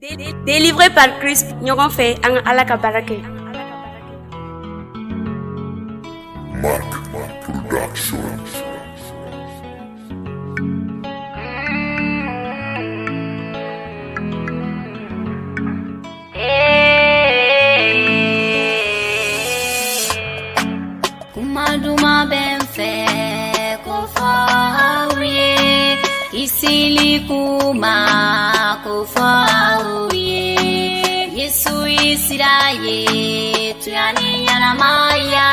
Délivré par Christ, nous fait un alakabarake. Mark Production. Kumaduma benfe kofawiye isili kuma kofawiye Yesu Israye tuyani yanamaya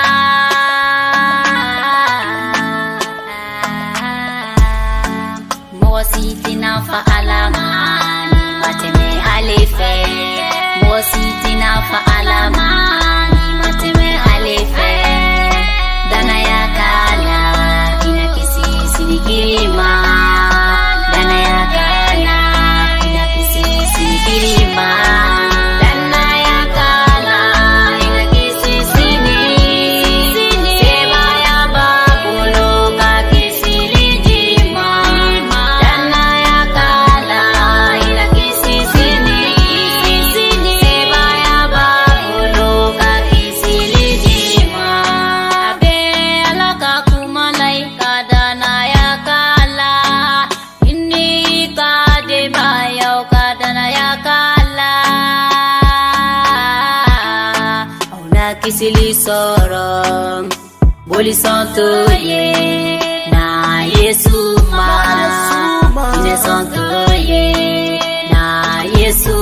Mositina fa alamani mateme alefe Mositina fa alamani mateme alefe Dana ya kala inakisi sinikirima Dana ya kala inakisi sinikirima Dana ya kala inakisi sinikirima Seba ya bakulo kakisilijima Dana ya kala inakisi sinikirima Seba ya bakulo kakisilijima Kisili soro boli santo ye na Yesu ma ine santo ye na Yesu